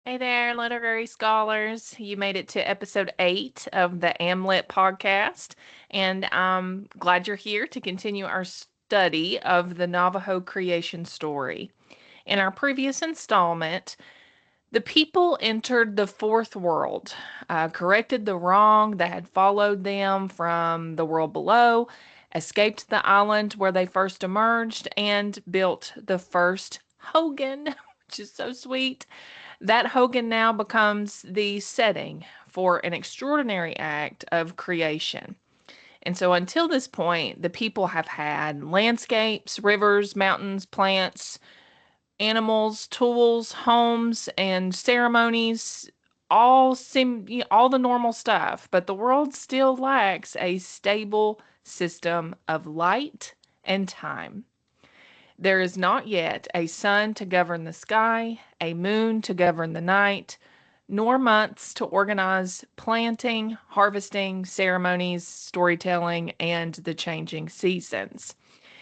Hey there, literary scholars. You made it to episode 8 of the AMLET podcast, and I'm glad you're here to continue our study of the Navajo Creation Story. In our previous installment, the people entered the fourth world, corrected the wrong that had followed them from the world below, escaped the island where they first emerged, and built the first Hogan, which is so sweet. That Hogan now becomes the setting for an extraordinary act of creation. And so until this point, the people have had landscapes, rivers, mountains, plants, animals, tools, homes, and ceremonies, all the normal stuff, but the world still lacks a stable system of light and time. There is not yet a sun to govern the sky, a moon to govern the night, nor months to organize planting, harvesting, ceremonies, storytelling, and the changing seasons.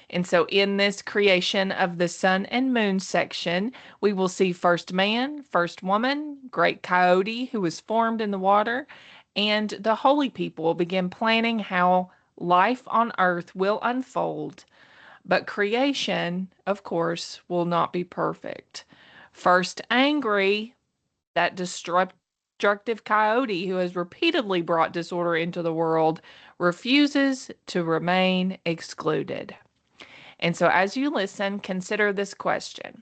And so, in this creation of the sun and moon section, we will see first man, first woman, great coyote who was formed in the water, and the holy people begin planning how life on earth will unfold, but creation, of course, will not be perfect. First, angry, that destructive coyote who has repeatedly brought disorder into the world refuses to remain excluded. And so, as you listen, consider this question: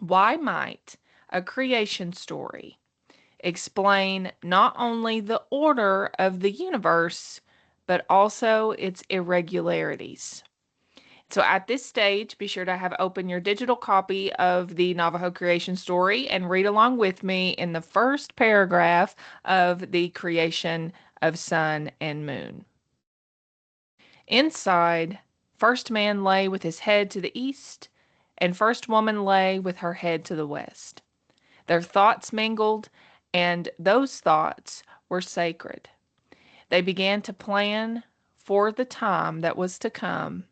why might a creation story explain not only the order of the universe, but also its irregularities? So at this stage, be sure to have open your digital copy of the Navajo Creation Story and read along with me in the first paragraph of the creation of sun and moon. Inside, first man lay with his head to the east, and first woman lay with her head to the west. Their thoughts mingled, and those thoughts were sacred. They began to plan for the time that was to come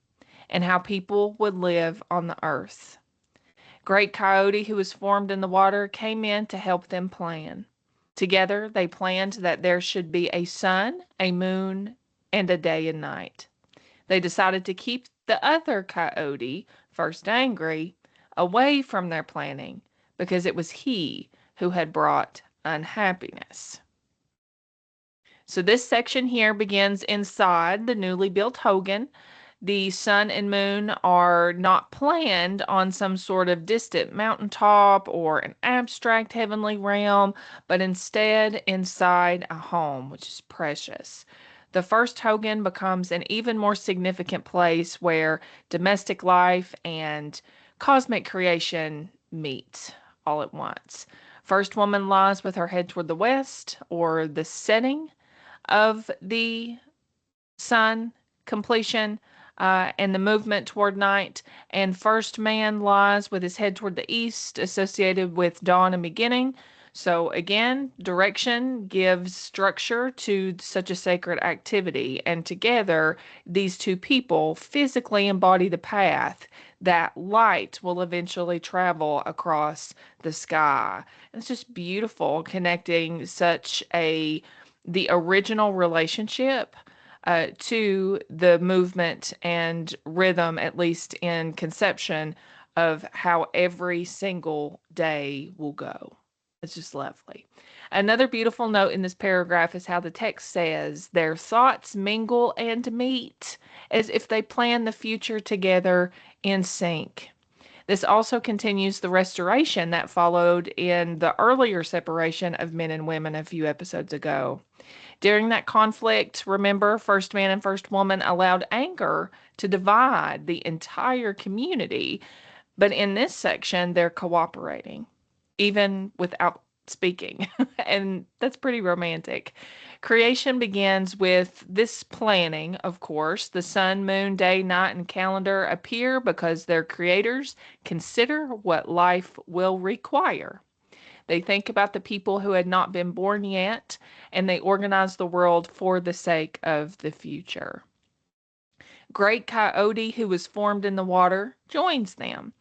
and how people would live on the earth. Great Coyote, who was formed in the water, came in to help them plan. Together, they planned that there should be a sun, a moon, and a day and night. They decided to keep the other coyote, first angry, away from their planning because it was he who had brought unhappiness. So this section here begins inside the newly built Hogan. The sun and moon are not planned on some sort of distant mountaintop or an abstract heavenly realm, but instead inside a home, which is precious. The first Hogan becomes an even more significant place where domestic life and cosmic creation meet all at once. First woman lies with her head toward the west, or the setting of the sun completion, and the movement toward night. And first man lies with his head toward the east, associated with dawn and beginning. So again, direction gives structure to such a sacred activity. And together, these two people physically embody the path that light will eventually travel across the sky. And it's just beautiful connecting such a the original relationship to the movement and rhythm, at least in conception, of how every single day will go. It's just lovely. Another beautiful note in this paragraph is how the text says, their thoughts mingle and meet as if they plan the future together in sync. This also continues the restoration that followed in the earlier separation of men and women a few episodes ago. During that conflict, remember, first man and first woman allowed anger to divide the entire community, but in this section, they're cooperating, even without speaking. And that's pretty romantic. Creation begins with this planning, of course. The sun, moon, day, night, and calendar appear because their creators consider what life will require. They think about the people who had not been born yet, and they organize the world for the sake of the future. Great Coyote, who was formed in the water, joins them.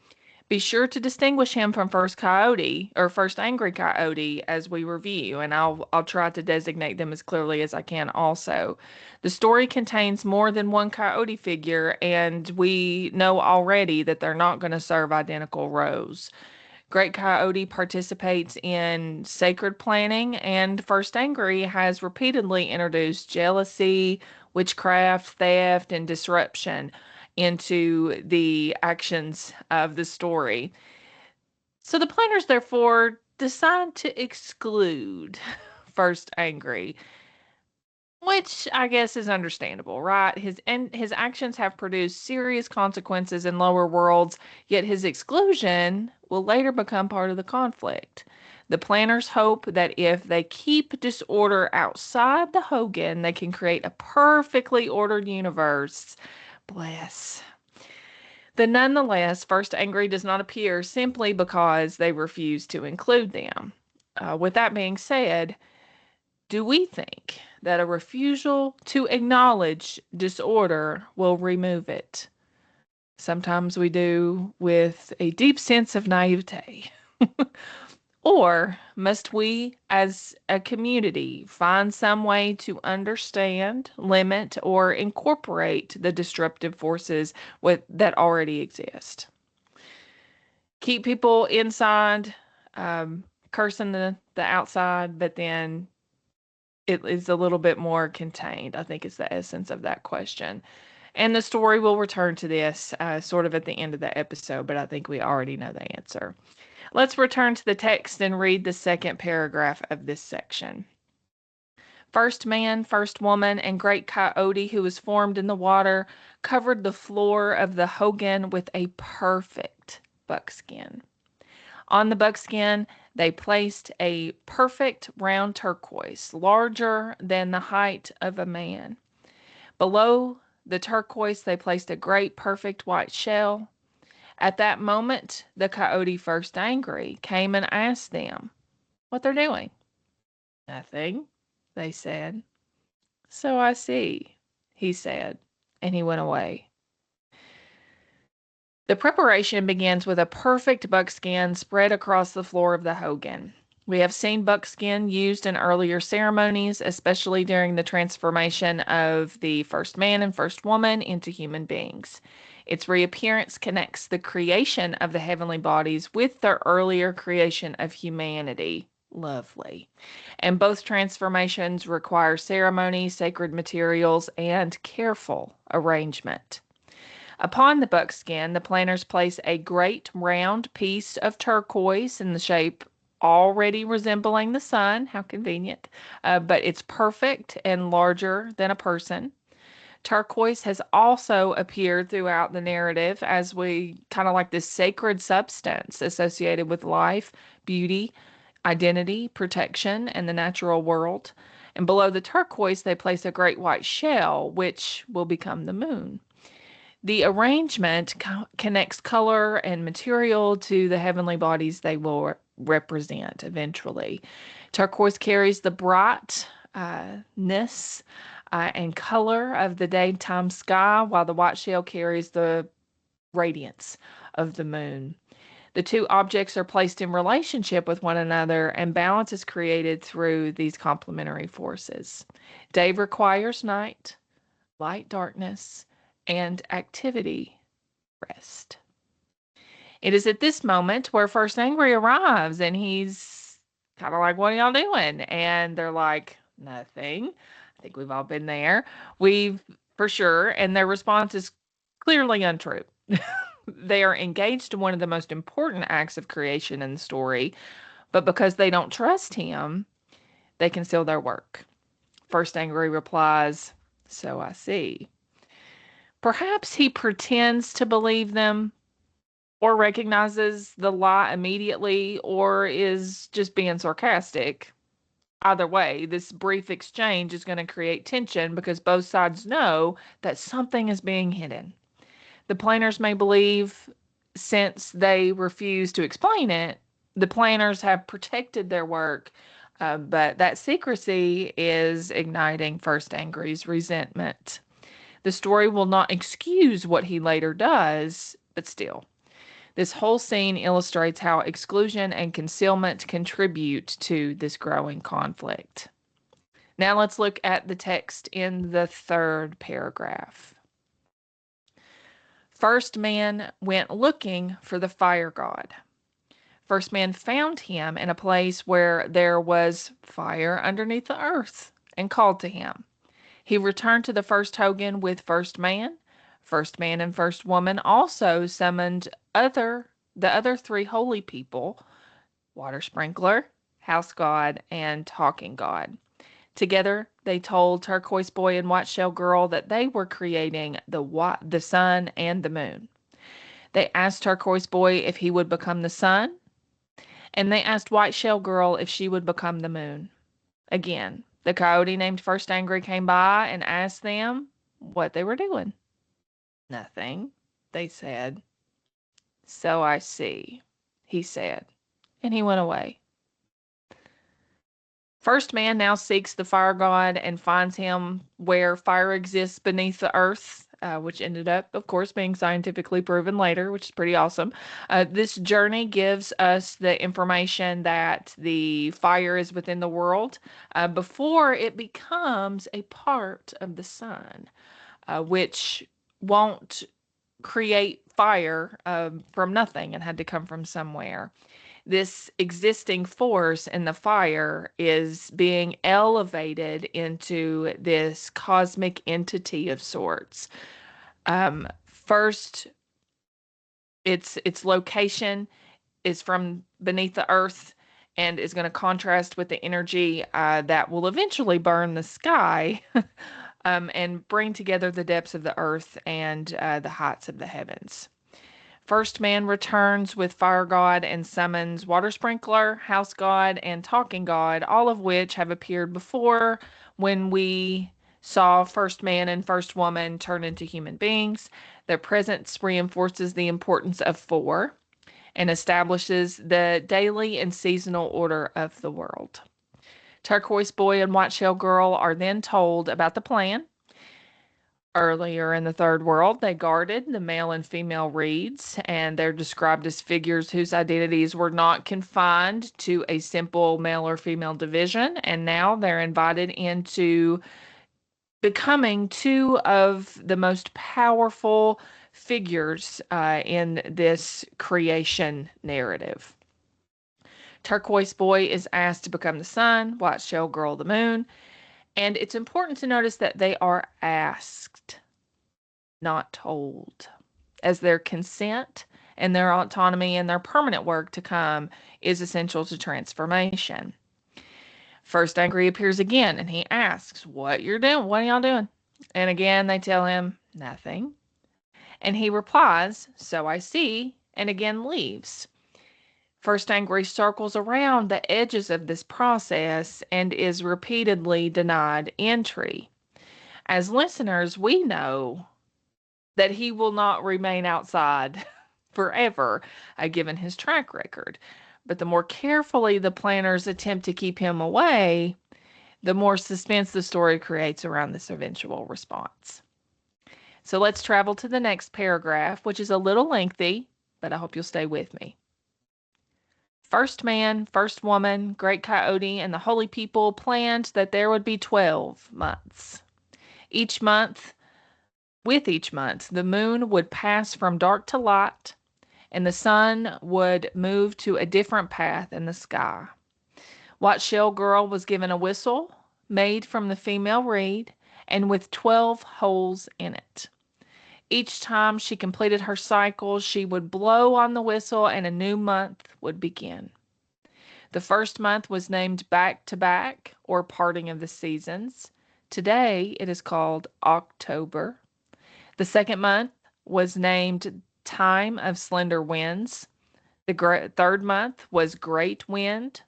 Be sure to distinguish him from First Coyote or First Angry Coyote as we review, and I'll try to designate them as clearly as I can also. The story contains more than one coyote figure, and we know already that they're not going to serve identical roles. Great Coyote participates in sacred planning, and First Angry has repeatedly introduced jealousy, witchcraft, theft, and disruption into the actions of the story. So the planners, therefore, decide to exclude First Angry, which I guess is understandable, right? His actions have produced serious consequences in lower worlds, yet his exclusion will later become part of the conflict. The planners hope that if they keep disorder outside the Hogan, they can create a perfectly ordered universe. Bless. Then nonetheless, First Angry does not appear simply because they refuse to include them. With that being said, do we think that a refusal to acknowledge disorder will remove it? Sometimes we do with a deep sense of naivete. Or must we, as a community, find some way to understand, limit, or incorporate the disruptive forces that already exist? Keep people inside, cursing the outside, but then it is a little bit more contained, I think is the essence of that question. And the story will return to this sort of at the end of the episode, but I think we already know the answer. Let's return to the text and read the second paragraph of this section. First man, first woman, and great coyote who was formed in the water covered the floor of the Hogan with a perfect buckskin. On the buckskin, they placed a perfect round turquoise, larger than the height of a man. Below the turquoise, they placed a great perfect white shell. At that moment, the coyote First Angry came and asked them what they're doing. Nothing, they said. So I see, he said, and he went away. The preparation begins with a perfect buckskin spread across the floor of the Hogan. We have seen buckskin used in earlier ceremonies, especially during the transformation of the first man and first woman into human beings. Its reappearance connects the creation of the heavenly bodies with the earlier creation of humanity. Lovely. And both transformations require ceremony, sacred materials, and careful arrangement. Upon the buckskin, the planners place a great round piece of turquoise in the shape already resembling the sun. How convenient. But it's perfect and larger than a person. Turquoise has also appeared throughout the narrative as we kind of like this sacred substance associated with life, beauty, identity, protection, and the natural world. And below the turquoise, they place a great white shell, which will become the moon. The arrangement connects color and material to the heavenly bodies they will represent eventually. Turquoise carries the brightness and color of the daytime sky, while the white shell carries the radiance of the moon. The two objects are placed in relationship with one another, and balance is created through these complementary forces. Day requires night, light darkness, and activity rest. It is at this moment where First Angry arrives and he's kind of like, "What are y'all doing?" And they're like, "Nothing." I think we've all been there. We've for sure. And their response is clearly untrue. They are engaged in one of the most important acts of creation in the story, but because they don't trust him, they conceal their work. First Angry replies, "So I see." Perhaps he pretends to believe them or recognizes the lie immediately or is just being sarcastic. Either way, this brief exchange is going to create tension because both sides know that something is being hidden. The planners may believe, since they refuse to explain it, the planners have protected their work, but that secrecy is igniting First Angry's resentment. The story will not excuse what he later does, but still. This whole scene illustrates how exclusion and concealment contribute to this growing conflict. Now let's look at the text in the third paragraph. First man went looking for the fire god. First man found him in a place where there was fire underneath the earth and called to him. He returned to the first hogan with first man. First man and first woman also summoned the other three holy people, water sprinkler, house god, and talking god. Together, they told Turquoise Boy and Whiteshell Girl that they were creating the sun and the moon. They asked Turquoise Boy if he would become the sun, and they asked Whiteshell Girl if she would become the moon. Again, the coyote named First Angry came by and asked them what they were doing. Nothing, they said. So I see, he said, and he went away. First man now seeks the fire god and finds him where fire exists beneath the earth, which ended up, of course, being scientifically proven later, which is pretty awesome. This journey gives us the information that the fire is within the world before it becomes a part of the sun, which won't create fire from nothing and had to come from somewhere. This existing force in the fire is being elevated into this cosmic entity of sorts. First, its location is from beneath the earth and is going to contrast with the energy that will eventually burn the sky and bring together the depths of the earth and the heights of the heavens. First man returns with fire god and summons water sprinkler, house god, and talking god, all of which have appeared before when we saw first man and first woman turn into human beings. Their presence reinforces the importance of four and establishes the daily and seasonal order of the world. Turquoise Boy and Whiteshell Girl are then told about the plan. Earlier in the third world, they guarded the male and female reeds, and they're described as figures whose identities were not confined to a simple male or female division, and now they're invited into becoming two of the most powerful figures in this creation narrative. Turquoise Boy is asked to become the sun, Whiteshell Girl the moon, and it's important to notice that they are asked, not told, as their consent and their autonomy and their permanent work to come is essential to transformation. First Angry appears again and he asks, what you're doing? What are y'all doing? And again, they tell him nothing. And he replies, so I see, and again leaves. First Angry circles around the edges of this process and is repeatedly denied entry. As listeners, we know that he will not remain outside forever, given his track record. But the more carefully the planners attempt to keep him away, the more suspense the story creates around this eventual response. So let's travel to the next paragraph, which is a little lengthy, but I hope you'll stay with me. First man, first woman, Great Coyote, and the holy people planned that there would be 12 months. With each month, the moon would pass from dark to light, and the sun would move to a different path in the sky. Whiteshell Girl was given a whistle made from the female reed and with 12 holes in it. Each time she completed her cycle, she would blow on the whistle and a new month would begin. The first month was named Back to Back, or Parting of the Seasons. Today it is called October. The second month was named Time of Slender Winds. The third month was Great Wind.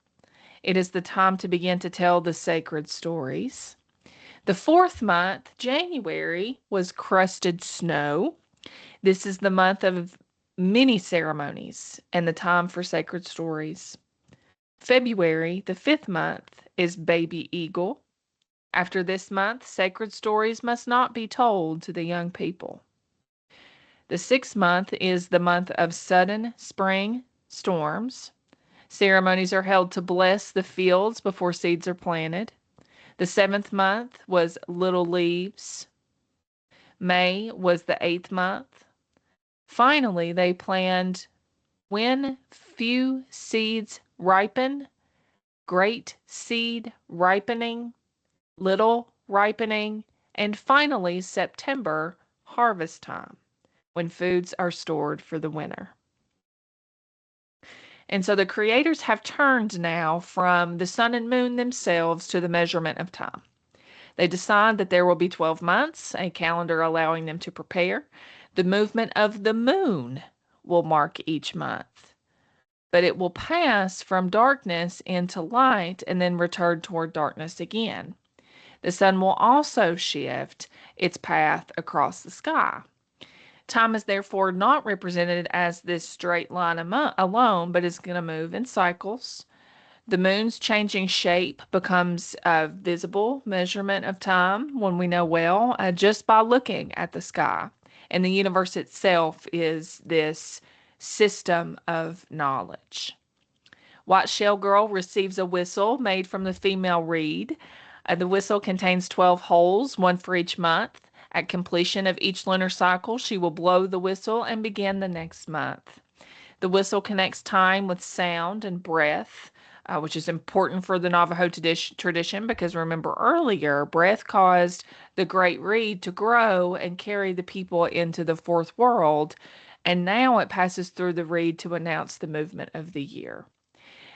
It is the time to begin to tell the sacred stories. The fourth month, January, was Crusted Snow. This is the month of many ceremonies and the time for sacred stories. February, the fifth month, is Baby Eagle. After this month, sacred stories must not be told to the young people. The 6th month is the month of sudden spring storms. Ceremonies are held to bless the fields before seeds are planted. The 7th month was little leaves. May was the 8th month. Finally, they planned when few seeds ripen, great seed ripening, little ripening, and finally September, harvest time, when foods are stored for the winter. And so the creators have turned now from the sun and moon themselves to the measurement of time. They decide that there will be 12 months, a calendar allowing them to prepare. The movement of the moon will mark each month, but it will pass from darkness into light and then return toward darkness again. The sun will also shift its path across the sky. Time is therefore not represented as this straight line alone, but is going to move in cycles. The moon's changing shape becomes a visible measurement of time when we know well just by looking at the sky. And the universe itself is this system of knowledge. White Shell Girl receives a whistle made from the female reed. The whistle contains 12 holes, one for each month. At completion of each lunar cycle, she will blow the whistle and begin the next month. The whistle connects time with sound and breath, which is important for the Navajo tradition because remember earlier, breath caused the great reed to grow and carry the people into the fourth world, and now it passes through the reed to announce the movement of the year.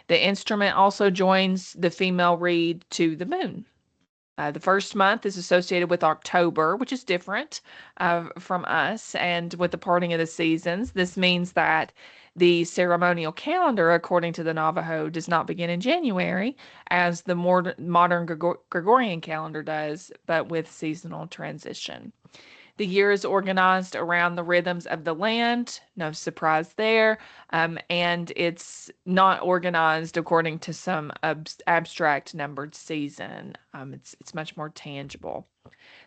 The instrument also joins the female reed to the moon. The first month is associated with October, which is different from us, and with the parting of the seasons. This means that the ceremonial calendar, according to the Navajo, does not begin in January, as the modern Gregorian calendar does, but with seasonal transition. The year is organized around the rhythms of the land, no surprise there, and it's not organized according to some abstract numbered season. It's much more tangible.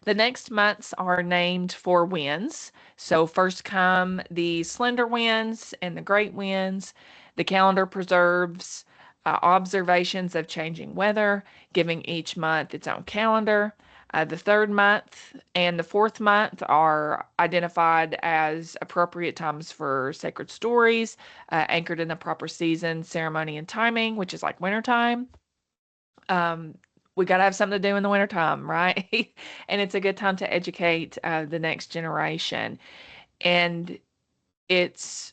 The next months are named for winds. So first come the slender winds and the great winds. The calendar preserves observations of changing weather, giving each month its own calendar. The 3rd month and the 4th month are identified as appropriate times for sacred stories, anchored in the proper season, ceremony, and timing, which is like wintertime. We got to have something to do in the wintertime, right? And it's a good time to educate the next generation. And it's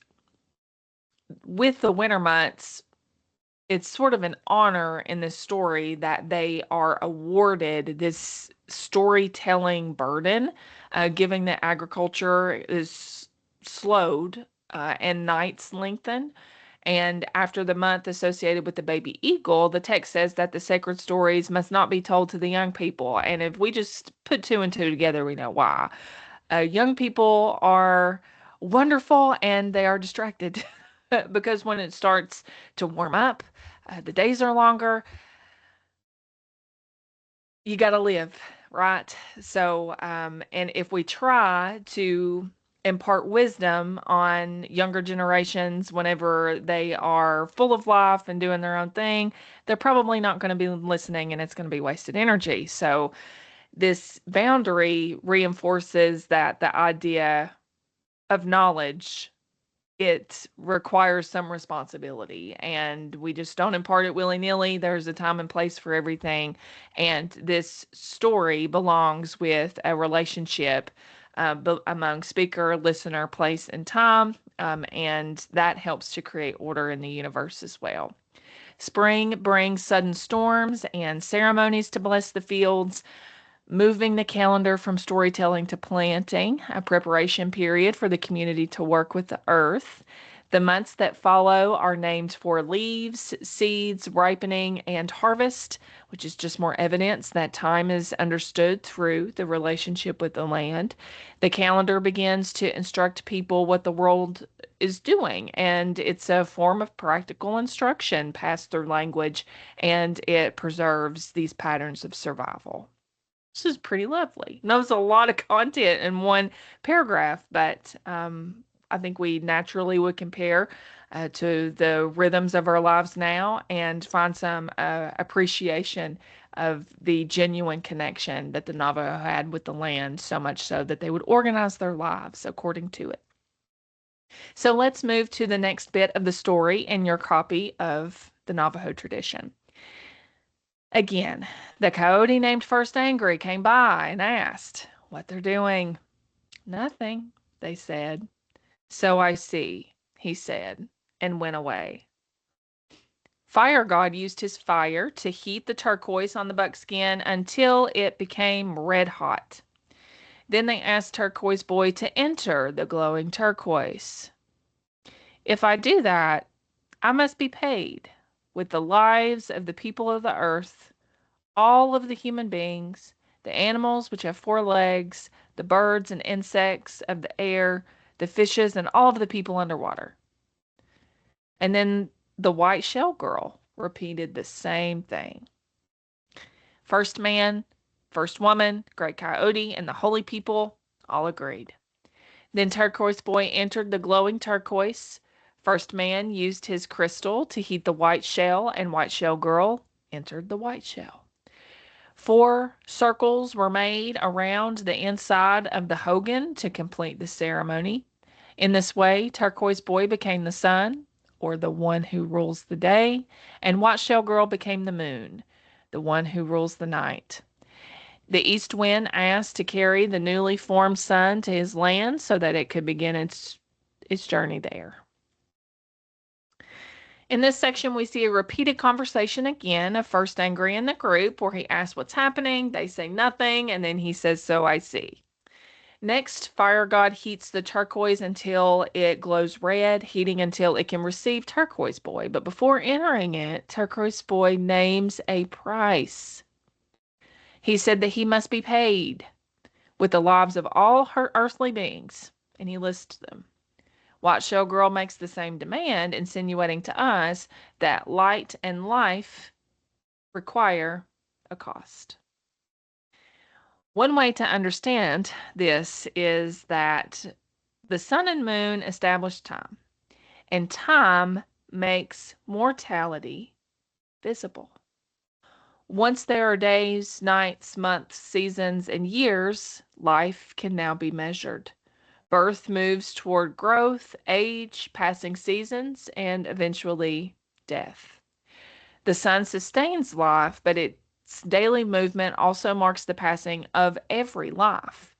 with the winter months, it's sort of an honor in this story that they are awarded this storytelling burden, given that agriculture is slowed and nights lengthen. And after the month associated with the baby eagle, the text says that the sacred stories must not be told to the young people. And if we just put two and two together, we know why. Young people are wonderful and they are distracted because when it starts to warm up, the days are longer. You got to live, right? So, and if we try to impart wisdom on younger generations whenever they are full of life and doing their own thing, they're probably not going to be listening and it's going to be wasted energy. So, this boundary reinforces that the idea of knowledge, it requires some responsibility and we just don't impart it willy-nilly. There's a time and place for everything, and this story belongs with a relationship among speaker, listener, place, and time, and that helps to create order in the universe as well. Spring brings sudden storms and ceremonies to bless the fields, moving the calendar from storytelling to planting, a preparation period for the community to work with the earth. The months that follow are named for leaves, seeds, ripening, and harvest, which is just more evidence that time is understood through the relationship with the land. The calendar begins to instruct people what the world is doing, and it's a form of practical instruction passed through language, and it preserves these patterns of survival. This is pretty lovely. And that was a lot of content in one paragraph, but I think we naturally would compare to the rhythms of our lives now and find some appreciation of the genuine connection that the Navajo had with the land, so much so that they would organize their lives according to it. So let's move to the next bit of the story in your copy of the Navajo tradition. Again, the coyote named First Angry came by and asked what they're doing. Nothing, they said. So I see, he said, and went away. Fire God used his fire to heat the turquoise on the buckskin until it became red hot. Then they asked Turquoise Boy to enter the glowing turquoise. If I do that, I must be paid with the lives of the people of the earth, all of the human beings, the animals which have 4 legs, the birds and insects of the air, the fishes, and all of the people underwater. And then the white shell girl repeated the same thing. First man, first woman, great coyote, and the holy people all agreed. Then Turquoise Boy entered the glowing turquoise. First man used his crystal to heat the white shell, and white shell girl entered the white shell. 4 circles were made around the inside of the hogan to complete the ceremony. In this way, Turquoise Boy became the sun, or the one who rules the day, and White Shell Girl became the moon, the one who rules the night. The east wind asked to carry the newly formed sun to his land so that it could begin its journey there. In this section, we see a repeated conversation again of First Angry in the group where he asks what's happening, they say nothing, and then he says, so I see. Next, Fire God heats the turquoise until it glows red, heating until it can receive Turquoise Boy. But before entering it, Turquoise Boy names a price. He said that he must be paid with the lives of all her earthly beings, and he lists them. White Shell Girl makes the same demand, insinuating to us that light and life require a cost. One way to understand this is that the sun and moon establish time, and time makes mortality visible. Once there are days, nights, months, seasons, and years, life can now be measured. Birth moves toward growth, age, passing seasons, and eventually death. The sun sustains life, but its daily movement also marks the passing of every life.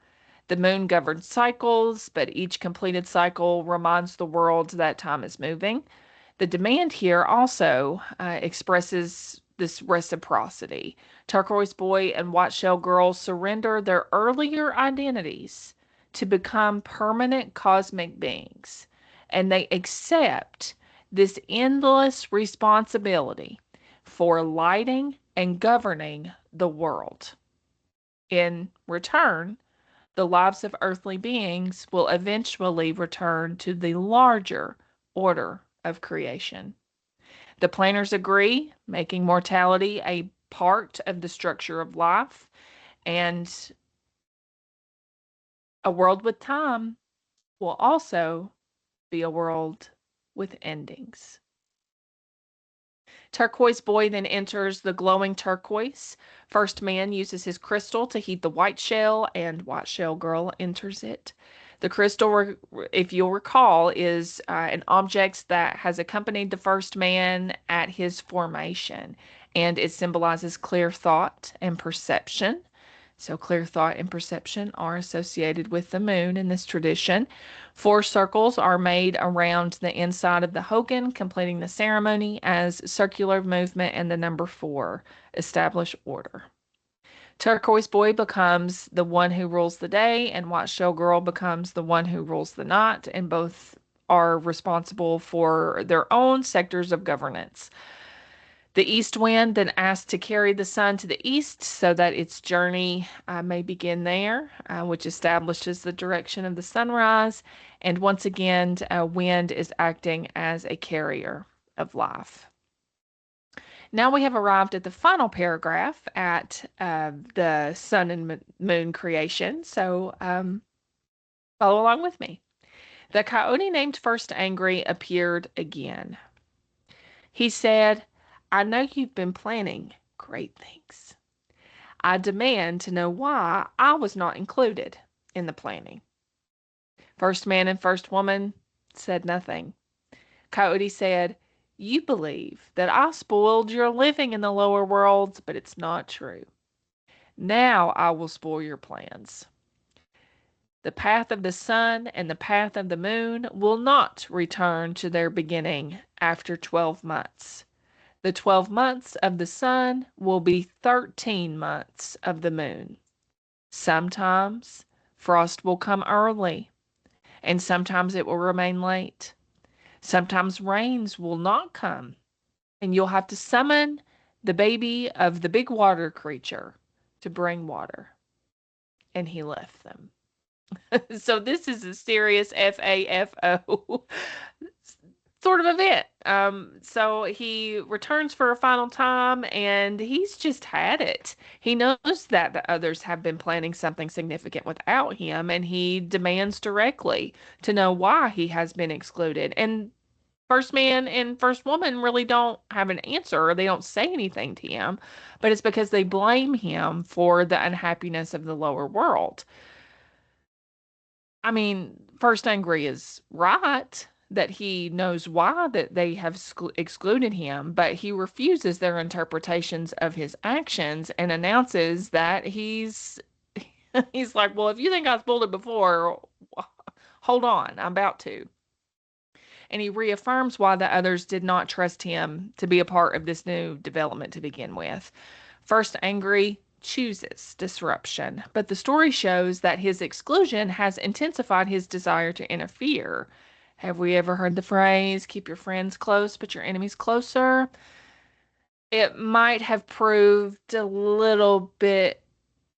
The moon governs cycles, but each completed cycle reminds the world that time is moving. The demand here also expresses this reciprocity. Turquoise Boy and White Shell Girl surrender their earlier identities to become permanent cosmic beings, and they accept this endless responsibility for lighting and governing the world. In return, the lives of earthly beings will eventually return to the larger order of creation. The planners agree, making mortality a part of the structure of life, and a world with time will also be a world with endings. Turquoise Boy then enters the glowing turquoise. First man uses his crystal to heat the white shell, and White Shell Girl enters it. The crystal, if you'll recall, is an object that has accompanied the first man at his formation, and it symbolizes clear thought and perception. So, clear thought and perception are associated with the moon in this tradition. 4 circles are made around the inside of the hogan, completing the ceremony as circular movement, and the number 4 establish order. Turquoise Boy becomes the one who rules the day, and White Shell Girl becomes the one who rules the night, and both are responsible for their own sectors of governance. The east wind then asked to carry the sun to the east so that its journey may begin there, which establishes the direction of the sunrise. And once again, wind is acting as a carrier of life. Now we have arrived at the final paragraph at the sun and moon creation. So follow along with me. The coyote named First Angry appeared again. He said, I know you've been planning great things. I demand to know why I was not included in the planning. First man and first woman said nothing. Coyote said, you believe that I spoiled your living in the lower worlds, but it's not true. Now I will spoil your plans. The path of the sun and the path of the moon will not return to their beginning after 12 months. The 12 months of the sun will be 13 months of the moon. Sometimes frost will come early, and sometimes it will remain late. Sometimes rains will not come, and you'll have to summon the baby of the big water creature to bring water. And he left them. So this is a serious FAFO sort of event. So he returns for a final time and he's just had it. He knows that the others have been planning something significant without him, and he demands directly to know why he has been excluded. And first man and first woman really don't have an answer, or they don't say anything to him, but it's because they blame him for the unhappiness of the lower world. I mean, First Angry is right that he knows why that they have excluded him, but he refuses their interpretations of his actions and announces that he's like, well, if you think I spoiled it before, hold on, I'm about to. And he reaffirms why the others did not trust him to be a part of this new development to begin with. First Angry chooses disruption, but the story shows that his exclusion has intensified his desire to interfere. Have we ever heard the phrase, keep your friends close, but your enemies closer? It might have proved a little bit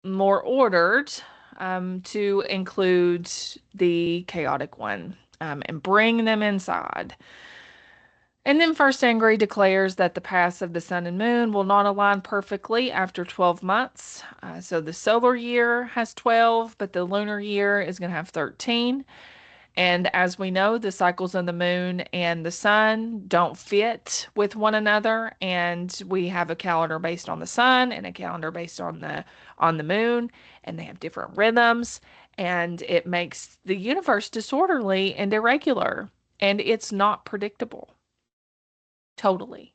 more ordered to include the chaotic one and bring them inside. And then First Angry declares that the paths of the sun and moon will not align perfectly after 12 months. So the solar year has 12, but the lunar year is going to have 13. And as we know, the cycles of the moon and the sun don't fit with one another, and we have a calendar based on the sun and a calendar based on the moon, and they have different rhythms, and it makes the universe disorderly and irregular, and it's not predictable. Totally.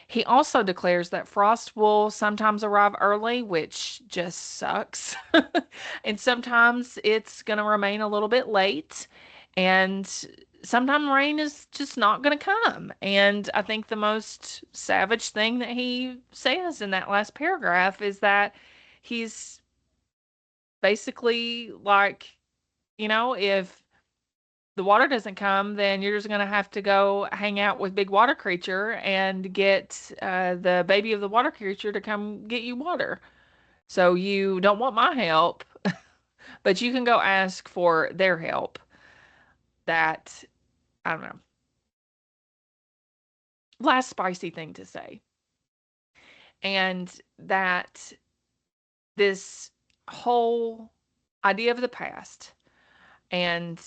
He also declares that frost will sometimes arrive early, which just sucks. And sometimes it's going to remain a little bit late. And sometimes rain is just not going to come. And I think the most savage thing that he says in that last paragraph is that he's basically like, if the water doesn't come, then you're just going to have to go hang out with Big Water Creature and get the baby of the water creature to come get you water. So you don't want my help, but you can go ask for their help. That, I don't know, last spicy thing to say. And that this whole idea of the past and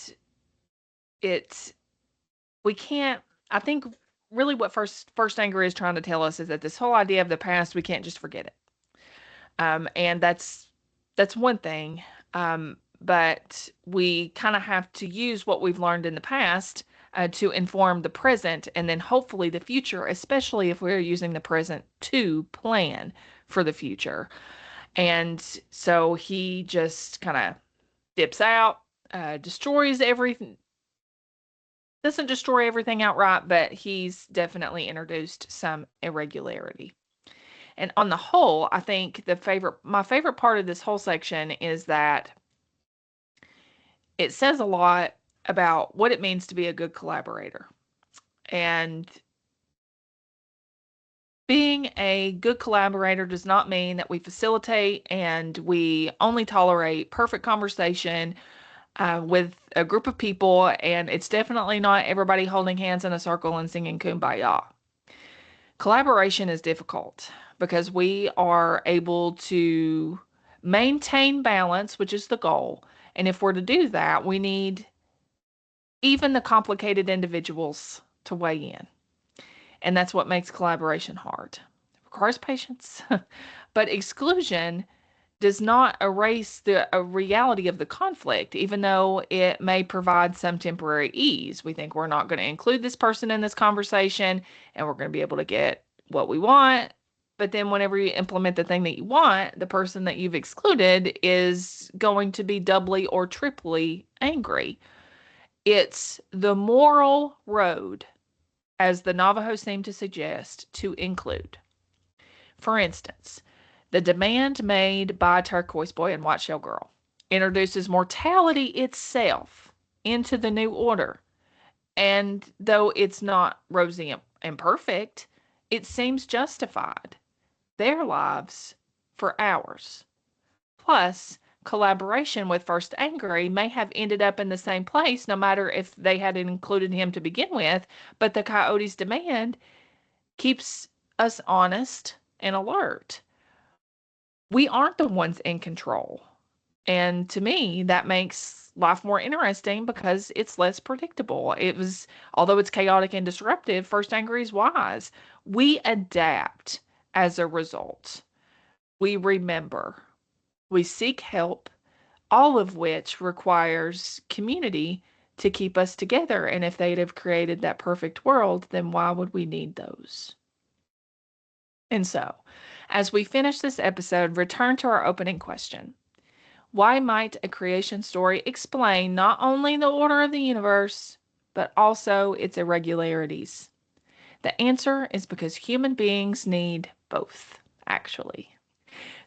it we can't I think really what first anger is trying to tell us is that this whole idea of the past, we can't just forget it. And that's one thing. But we kind of have to use what we've learned in the past to inform the present and then hopefully the future, especially if we're using the present to plan for the future. And so he just kind of dips out, destroys everything, doesn't destroy everything outright, but he's definitely introduced some irregularity. And on the whole, I think my favorite part of this whole section is that it says a lot about what it means to be a good collaborator. And being a good collaborator does not mean that we facilitate and we only tolerate perfect conversation with a group of people, and it's definitely not everybody holding hands in a circle and singing Kumbaya. Collaboration is difficult because we are able to maintain balance, which is the goal. And if we're to do that, we need even the complicated individuals to weigh in. And that's what makes collaboration hard. It requires patience. But exclusion does not erase the reality of the conflict, even though it may provide some temporary ease. We think we're not going to include this person in this conversation and we're going to be able to get what we want. But then, whenever you implement the thing that you want, the person that you've excluded is going to be doubly or triply angry. It's the moral road, as the Navajos seem to suggest, to include. For instance, the demand made by Turquoise Boy and Whiteshell Girl introduces mortality itself into the new order. And though it's not rosy and perfect, it seems justified. Their lives for ours. Plus, collaboration with First Angry may have ended up in the same place no matter if they had included him to begin with, but the Coyotes' demand keeps us honest and alert. We aren't the ones in control. And to me, that makes life more interesting because it's less predictable. Although it's chaotic and disruptive, First Angry is wise. We adapt as a result. We remember. We seek help, all of which requires community to keep us together. And if they'd have created that perfect world, then why would we need those? And so, as we finish this episode, return to our opening question. Why might a creation story explain not only the order of the universe, but also its irregularities? The answer is because human beings need both, actually,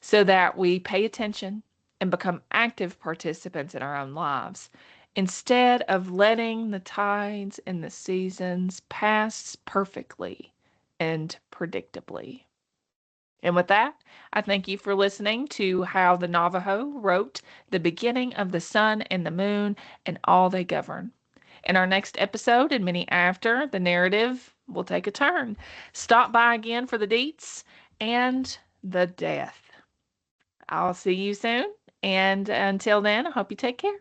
so that we pay attention and become active participants in our own lives, instead of letting the tides and the seasons pass perfectly and predictably. And with that, I thank you for listening to how the Navajo wrote the beginning of the sun and the moon and all they govern. In our next episode, and many after, the narrative will take a turn. Stop by again for the deets and the death. I'll see you soon. And until then, I hope you take care.